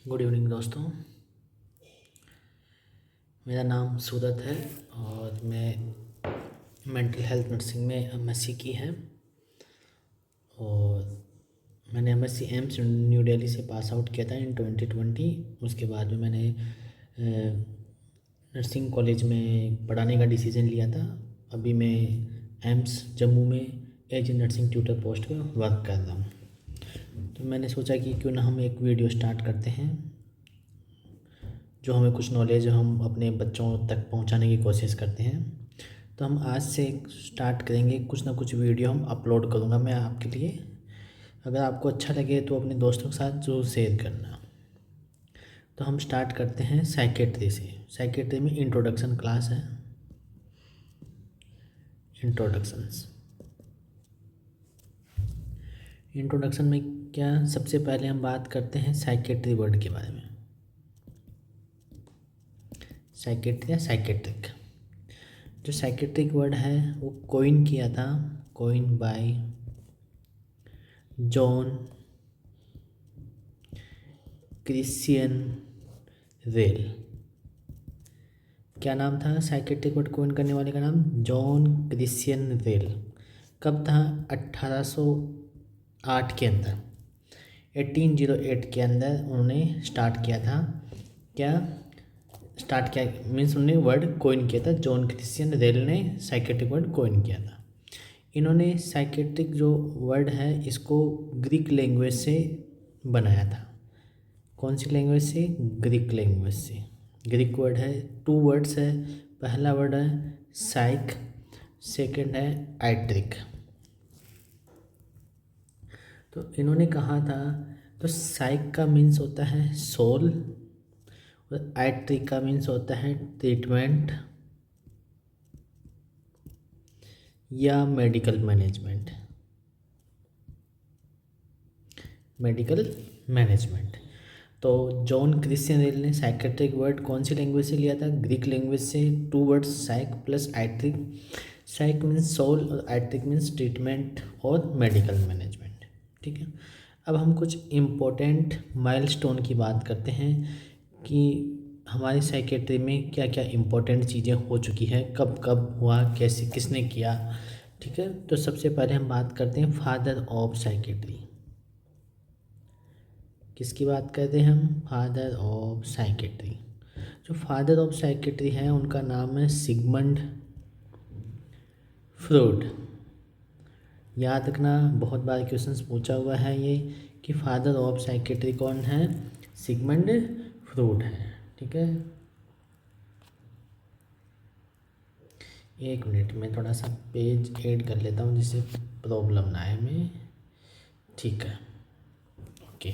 Good evening दोस्तों। मेरा नाम सूरत है और मैं मेंटल हेल्थ नर्सिंग में एमएससी की है और मैंने एमएससी एम्स न्यू दिल्ली से पास आउट किया था इन 2020। उसके बाद में मैंने नर्सिंग कॉलेज में पढ़ाने का डिसीज़न लिया था। अभी मैं एम्स जम्मू में एज नर्सिंग ट्यूटर पोस्ट पर वर्क कर रहा हूँ। तो मैंने सोचा कि क्यों ना हम एक वीडियो स्टार्ट करते हैं, जो हमें कुछ नॉलेज हम अपने बच्चों तक पहुंचाने की कोशिश करते हैं। तो हम आज से स्टार्ट करेंगे, कुछ ना कुछ वीडियो हम अपलोड करूंगा मैं आपके लिए। अगर आपको अच्छा लगे तो अपने दोस्तों के साथ ज़रूर शेयर करना। तो हम स्टार्ट करते हैं साइकेट्री से। साइकेट्री में इंट्रोडक्शन क्लास है। इंट्रोडक्शन में क्या, सबसे पहले हम बात करते हैं साइकेट्री वर्ड के बारे में। साइकेट्री या साइकेट्रिक, जो साइकेट्रिक वर्ड है वो कोइन किया था, coin bye John Christian rail. क्या नाम था साइकेट्रिक वर्ड कोइन करने वाले का नाम? John Christian rail. कब था? 1808 के अंदर, 1808 के अंदर उन्होंने स्टार्ट किया था। क्या स्टार्ट किया मीन्स उन्होंने वर्ड कोइन किया था। जॉन क्रिश्चियन रेल ने साइकेट्रिक वर्ड कोइन किया था। इन्होंने साइकेट्रिक जो वर्ड है इसको ग्रीक लैंग्वेज से बनाया था। कौन सी लैंग्वेज से? ग्रीक लैंग्वेज से। ग्रीक वर्ड है, 2 वर्ड्स है। पहला वर्ड है साइक, सेकंड है आइट्रिक। तो इन्होंने कहा था, तो साइक का मीन्स होता है सोल और आइट्रिक का मीन्स होता है ट्रीटमेंट या मेडिकल मैनेजमेंट। तो जॉन क्रिश्चियन रेल ने साइकेट्रिक वर्ड कौन सी लैंग्वेज से लिया था? ग्रीक लैंग्वेज से। 2 वर्ड्स साइक प्लस आइट्रिक। साइक मीन्स सोल और आइट्रिक मीन्स ट्रीटमेंट और मेडिकल मैनेजमेंट। ठीक है, अब हम कुछ इम्पोर्टेंट माइलस्टोन की बात करते हैं कि हमारी साइकेट्री में क्या क्या इम्पोर्टेंट चीज़ें हो चुकी हैं, कब कब हुआ, कैसे, किसने किया। ठीक है, तो सबसे पहले हम बात करते हैं फादर ऑफ साइकेट्री। किसकी बात करते हैं हम? Father of psychiatry. जो फादर ऑफ साइकेट्री है उनका नाम है सिगमंड फ्रॉइड। याद रखना, बहुत बार क्वेश्चंस पूछा हुआ है ये कि फादर ऑफ साइकेट्री कौन है? सिगमंड फ्रॉइड है। ठीक है, एक मिनट में थोड़ा सा पेज ऐड कर लेता हूँ जिससे प्रॉब्लम ना आए में। ठीक है, ओके,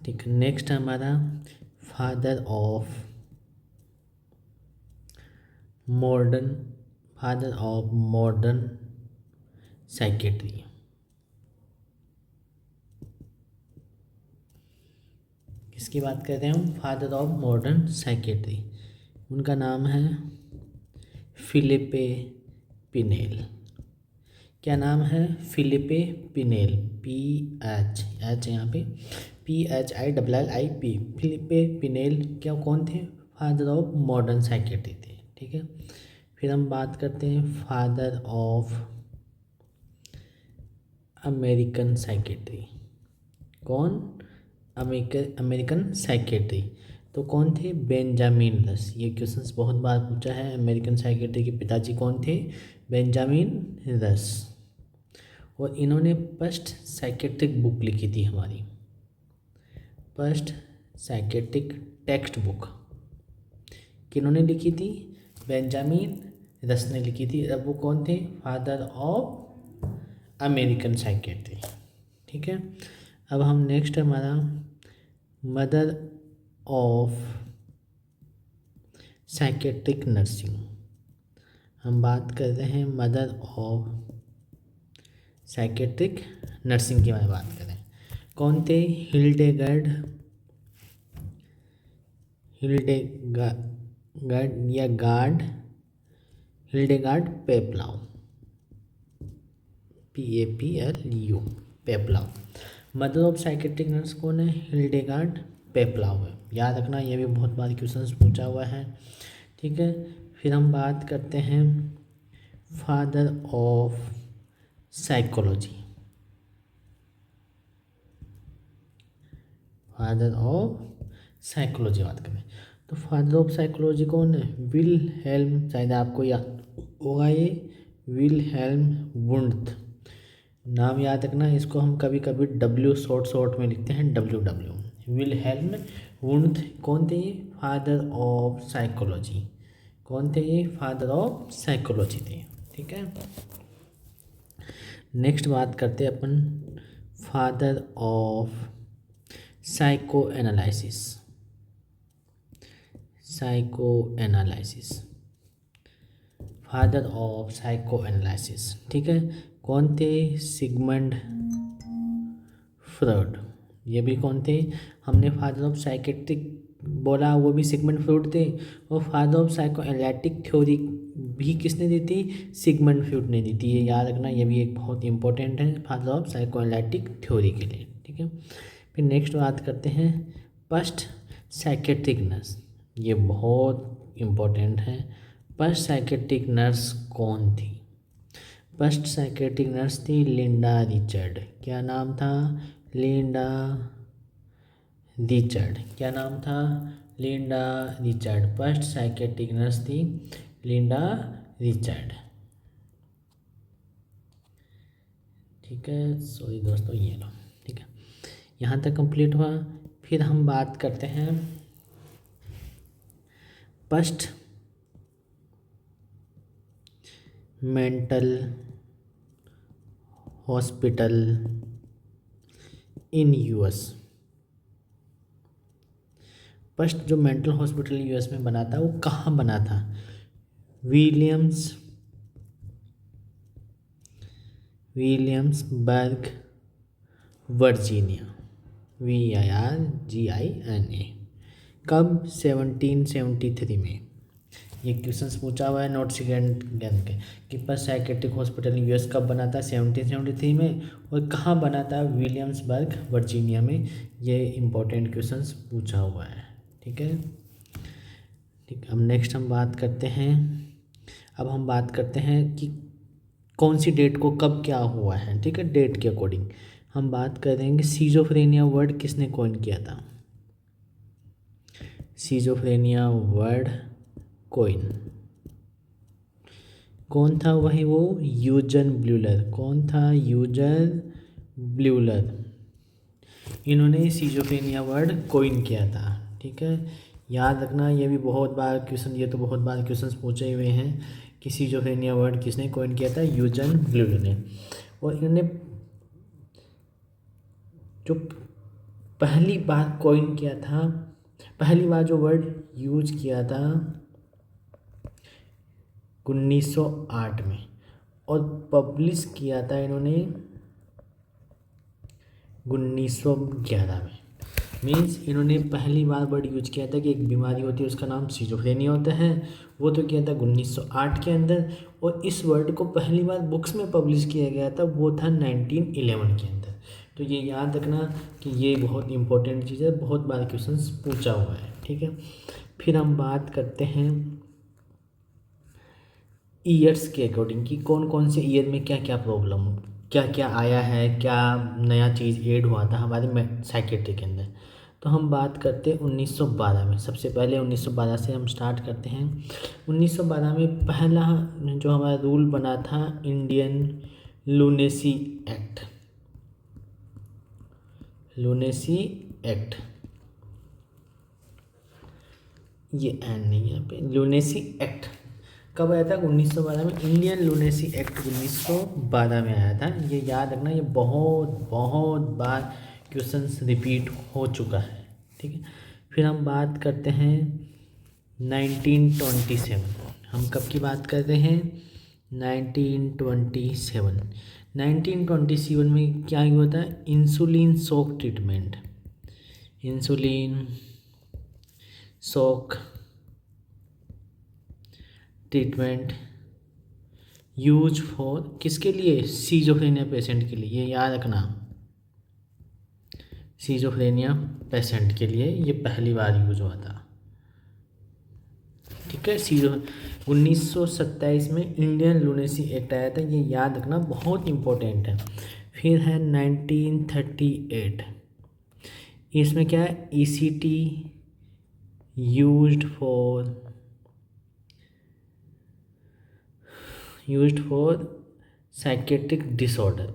ठीक है। नेक्स्ट हमारा फादर ऑफ मॉडर्न साइकेट्री। किसकी बात कर रहे हैं हम? Father of modern psychiatry. उनका नाम है फिलिपे पिनेल। क्या नाम है? Philippe penal. PH यहाँ पे PHILLIP, फिलिपे पिनेल। क्या कौन थे? फादर ऑफ मॉडर्न साइकेट्री थे। ठीक है, फिर हम बात करते हैं फादर ऑफ अमेरिकन साइकेट्री। कौन? American psychiatry. तो कौन थे? बेंजामिन रस। ये क्वेश्चंस बहुत बार पूछा है। अमेरिकन साइकेट्री के पिताजी कौन थे? बेंजामिन रस। और इन्होंने फर्स्ट साइकेट्रिक बुक लिखी थी हमारी, फर्स्ट साइकेट्रिक टेक्स्ट बुक किन्होंने लिखी थी? बेंजामिन रस ने लिखी थी। अब वो कौन थे? Father of American psychiatry. ठीक है, अब हम नेक्स्ट हमारा मदर ऑफ साइकेट्रिक नर्सिंग। हम बात कर रहे हैं मदर ऑफ साइकेट्रिक नर्सिंग की बात करें, कौन थे? Hildegard Peplau, PAPLU, Peplau. Mother of psychiatric nurse कौन है? हिल्डेगार्ड पेप्लाव है। याद रखना, ये भी बहुत बार क्वेश्चन पूछा हुआ है। ठीक है, फिर हम बात करते हैं father of psychology. Father of psychology बात करें तो फादर ऑफ साइकोलॉजी कौन है? विलहेल्म, शायद आपको याद होगा ये, विलहेल्म वुंड्ट। नाम याद रखना, इसको हम कभी कभी डब्ल्यू शॉर्ट में लिखते हैं, WW। विलहेल्म वुंड्ट कौन थे? ये फादर ऑफ साइकोलॉजी। कौन थे ये? फादर ऑफ साइकोलॉजी थे। ठीक है, नेक्स्ट बात करते हैं अपन father of psychoanalysis. Psychoanalysis, father of psychoanalysis. ठीक है, कौन थे? Sigmund Freud. ये भी कौन थे? हमने फादर ऑफ साइकेट्रिक बोला, वो भी सिगमंड फ्रॉइड थे। और father of psycho analytic theory भी किसने दी थी? सिगमंड फ्रॉइड ने दी थी। ये याद रखना, ये भी एक बहुत इंपॉर्टेंट है father of psycho analytic theory के लिए। ठीक है, फिर नेक्स्ट बात करते हैं फर्स्ट साइकेट्रिक नर्स। ये बहुत इम्पोर्टेंट है। फर्स्ट साइकेट्रिक नर्स कौन थी? फर्स्ट साइकेट्रिक नर्स थी लिंडा रिचर्ड। क्या नाम था? लिंडा रिचर्ड। क्या नाम था? Linda Richard. First psychiatric nurse थी लिंडा रिचर्ड। ठीक है, सॉरी दोस्तों, ये लो। ठीक है, यहाँ तक कंप्लीट हुआ। फिर हम बात करते हैं first mental hospital in US. First जो मेंटल हॉस्पिटल यूएस में बना था, वो कहाँ बना था? Williamsburg Virginia. VIRGINA। कब? 1773 में। ये क्वेश्चंस पूछा हुआ है नोट सेकेंड ज्ञान के कि फर्स्ट साइकेट्रिक हॉस्पिटल यूएस कब बना था? 1773 में। और कहाँ बना था? विलियम्सबर्ग वर्जीनिया में। ये इंपॉर्टेंट क्वेश्चंस पूछा हुआ है। ठीक है, ठीक। अब नेक्स्ट हम बात करते हैं, कि कौन सी डेट को कब क्या हुआ है। ठीक है, डेट के अकॉर्डिंग हम बात करेंगे। सीजोफ्रेनिया वर्ड किसने कॉइन किया था? सीजोफ्रेनिया वर्ड कॉइन कौन था? वही वो यूजन ब्यूलर। कौन था? यूजन ब्यूलर। इन्होंने सीजोफ्रेनिया वर्ड कॉइन किया था। ठीक है, याद रखना, ये भी बहुत बार क्वेश्चन, ये तो बहुत बार क्वेश्चन पूछे हुए हैं कि सीजोफ्रेनिया वर्ड किसने कॉइन किया था? यूजन ब्यूलर ने। और इन्होंने जो पहली बार कॉइन किया था, पहली बार जो वर्ड यूज किया था 1908 में, और पब्लिश किया था इन्होंने 1911 में। मीन्स इन्होंने पहली बार वर्ड यूज किया था कि एक बीमारी होती है, उसका नाम सिजोफ्रेनिया होता है। वो तो किया था 1908 के अंदर। और इस वर्ड को पहली बार बुक्स में पब्लिश किया गया था, वो था 1911 के अंदर। तो ये याद रखना कि ये बहुत इंपॉर्टेंट चीज़ है, बहुत बार क्वेश्चन पूछा हुआ है। ठीक है, फिर हम बात करते हैं ईयर्स के अकॉर्डिंग कि कौन कौन से ईयर में क्या क्या प्रॉब्लम, क्या क्या आया है, क्या नया चीज़ ऐड हुआ था हमारे में साइकेट्री के अंदर। तो हम बात करते हैं 1912 में। सबसे पहले 1912 से हम स्टार्ट करते हैं। 1912 में पहला जो हमारा रूल बना था Indian lunacy act. Lunacy act, ये एन नहीं है यहाँ पे। लूनेसी एक्ट कब आया था? 1912 में। इंडियन लूनेसी एक्ट 1912 में आया था। ये याद रखना, ये बहुत बहुत बार क्वेश्चंस रिपीट हो चुका है। ठीक है, फिर हम बात करते हैं 1927। हम कब की बात कर रहे हैं? 1927। 1927 में क्या हुआ था? Insulin shock treatment. Insulin shock treatment use for किसके लिए? सीजोफ्रेनिया पेशेंट के लिए। ये याद रखना, सीजोफ्रेनिया पेशेंट के लिए ये पहली बार यूज हुआ था। ठीक है, 1927 में इंडियन लूनेसी एक्ट आया था, ये याद रखना बहुत इंपॉर्टेंट है। फिर है 1938, इसमें क्या है, ECT used for psychiatric disorder.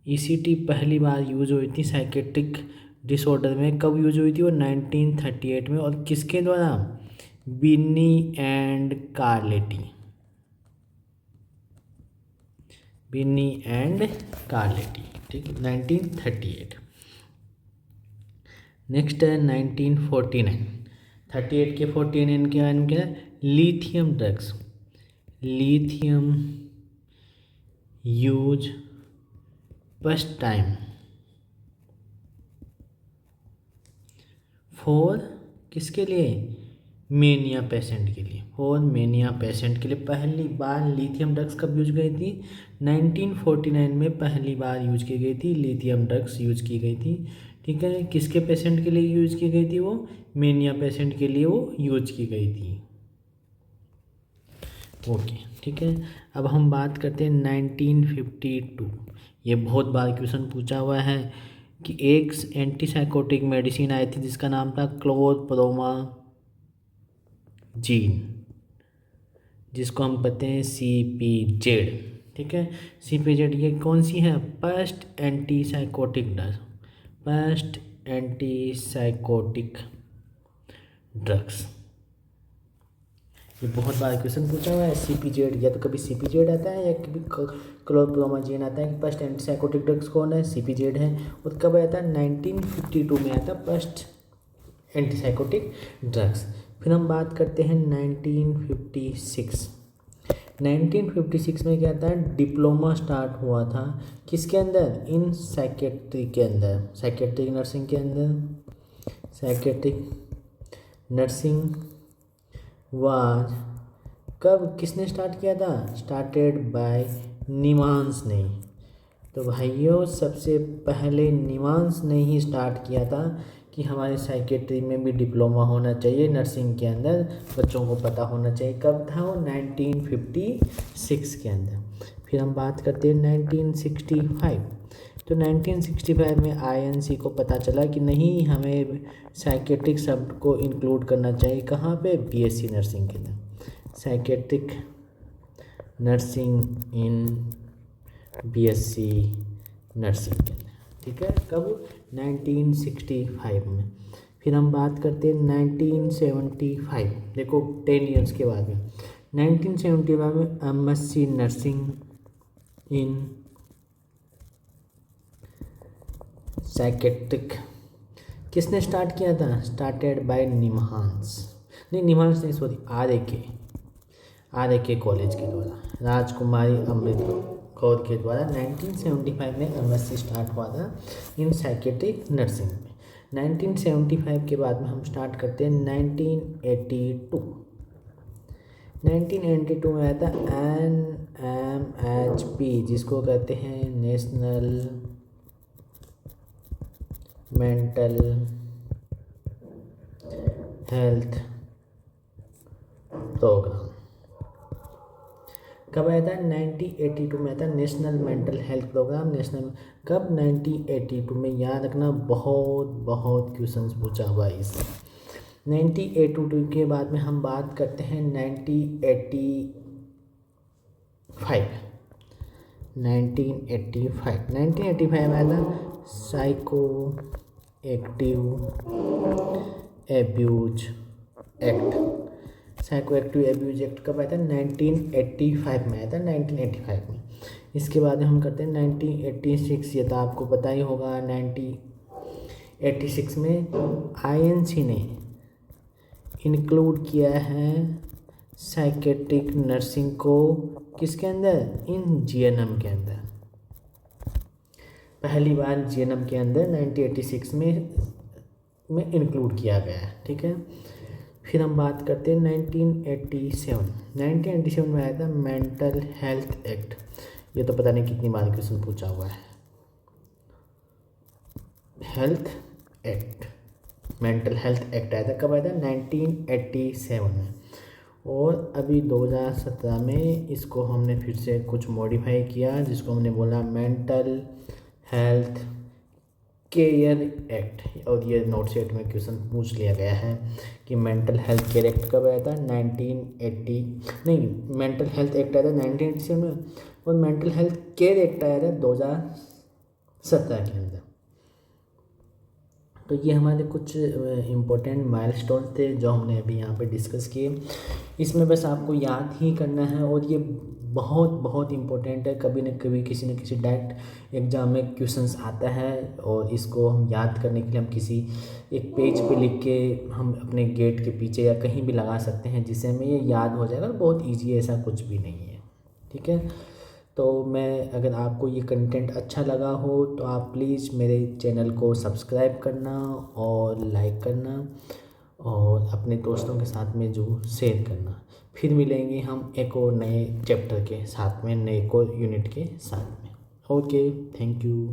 ECT पहली बार यूज हुई थी साइकेट्रिक डिसऑर्डर में, कब यूज हुई थी, वो 1938 में, और किसके द्वारा, बिन्नी एंड कार्लेटी। ठीक है, 1938। नेक्स्ट है 1949, 38 के 49 के बारे में क्या है, lithium drugs, lithium use first time for किसके लिए, मेनिया पेशेंट के लिए, फॉर मेनिया पेशेंट के लिए पहली बार लिथियम ड्रग्स कब यूज गई थी, 1949 में पहली बार यूज की गई थी, लिथियम ड्रग्स यूज की गई थी। ठीक है, किसके पेशेंट के लिए यूज की गई थी, वो मेनिया पेशेंट के लिए वो यूज की गई थी। ओके, ठीक है, अब हम बात करते हैं 1952। ये बहुत बार क्वेश्चन पूछा हुआ है कि एक एंटीसाइकोटिक मेडिसिन आई थी जिसका नाम था क्लोरप्रोमाजीन, जिसको हम कहते हैं CPZ। ठीक है, CPZ ये कौन सी है, फर्स्ट एंटीसाइकोटिक ड्रग्स। ये बहुत बार क्वेश्चन पूछा हुआ है। CPZ, या तो कभी CPZ आता है या कभी क्लोरप्रोमाजीन आता है कि फर्स्ट एंटीसाइकोटिक ड्रग्स कौन है, CPZ है। और कब आया था, 1952 में आया था फर्स्ट एंटीसाइकोटिक ड्रग्स। फिर हम बात करते हैं 1956। 1956 में क्या था, डिप्लोमा स्टार्ट हुआ था किसके अंदर, इन साइकेट्री के अंदर, साइकेट्रिक नर्सिंग के अंदर। साइकेट्रिक नर्सिंग वाज कब, किसने स्टार्ट किया था, स्टार्टेड बाय निमांस ने। तो भाइयों सबसे पहले निमांस ने ही स्टार्ट किया था कि हमारे साइकेट्री में भी डिप्लोमा होना चाहिए, नर्सिंग के अंदर बच्चों को पता होना चाहिए। कब था वो, 1956 के अंदर। फिर हम बात करते हैं 1965। तो 1965 में INC को पता चला कि नहीं, हमें साइकेट्रिक शब्द को इंक्लूड करना चाहिए, कहाँ पे, BSc नर्सिंग के अंदर, साइकेट्रिक नर्सिंग इन BSc नर्सिंग के अंदर। ठीक है, कब, 1965 में। फिर हम बात करते हैं 1975, देखो 10 ईयर्स के बाद में, 1975 में MSc नर्सिंग इन साइकेट्रिक किसने स्टार्ट किया था, स्टार्टेड बाय निम्हांस, निम्हांस नहीं, सॉरी, RAK कॉलेज के द्वारा, राजकुमारी अमृत कौर के द्वारा 1975 में MSc स्टार्ट हुआ था इन साइकेट्रिक नर्सिंग में। 1975 के बाद में हम स्टार्ट करते हैं 1982। 1982 में आया था NMHP, जिसको कहते हैं नेशनल मेंटल हेल्थ प्रोग्राम। कब आया था, 1982 में आया था national mental health program. National कब, 1982 में, याद रखना, बहुत क्वेश्चंस पूछा हुआ है इससे। 1982 के बाद में हम बात करते हैं 1985 में आया था psycho active abuse act. Psycho active abuse act कब आया था, 1985 में आया था, 1985 में। इसके बाद हम करते हैं 1986, ये तो आपको पता ही होगा। 1986 में INC ने इंक्लूड किया है साइकेट्रिक नर्सिंग को किसके अंदर, इन GNM के अंदर, पहली बार GNM के अंदर 1986 में इंक्लूड किया गया है। ठीक है, फिर हम बात करते हैं 1987 में आया था मेंटल हेल्थ एक्ट। ये तो पता नहीं कितनी बार क्वेश्चन पूछा हुआ है। Health act, mental health act आया था। कब आया था? 1987 में। और अभी 2017 में इसको हमने फिर से कुछ मॉडिफाई किया, जिसको हमने बोला मेंटल हेल्थ केयर एक्ट। और ये नोट सेट में क्वेश्चन पूछ लिया गया है कि मेंटल हेल्थ केयर एक्ट कब आया था? 1980 नहीं, मेंटल हेल्थ एक्ट आया था 1987 में, और मेंटल हेल्थ केयर एक्ट आया था 2017 के अंदर। तो ये हमारे कुछ इम्पोर्टेंट माइलस्टोन थे जो हमने अभी यहाँ पे डिस्कस किए। इसमें बस आपको याद ही करना है, और ये बहुत बहुत इम्पोर्टेंट है। कभी न कभी किसी न किसी डायरेक्ट एग्जाम में क्वेश्चंस आता है, और इसको हम याद करने के लिए हम किसी एक पेज पे लिख के हम अपने गेट के पीछे या कहीं भी लगा सकते हैं, जिससे हमें ये याद हो जाएगा। बहुत ईजी है, ऐसा कुछ भी नहीं है। ठीक है, तो मैं, अगर आपको ये कंटेंट अच्छा लगा हो तो आप प्लीज़ मेरे चैनल को सब्सक्राइब करना और लाइक करना, और अपने दोस्तों के साथ में जो शेयर करना। फिर मिलेंगे हम एक और नए चैप्टर के साथ में, नए को यूनिट के साथ में। Okay, thank you.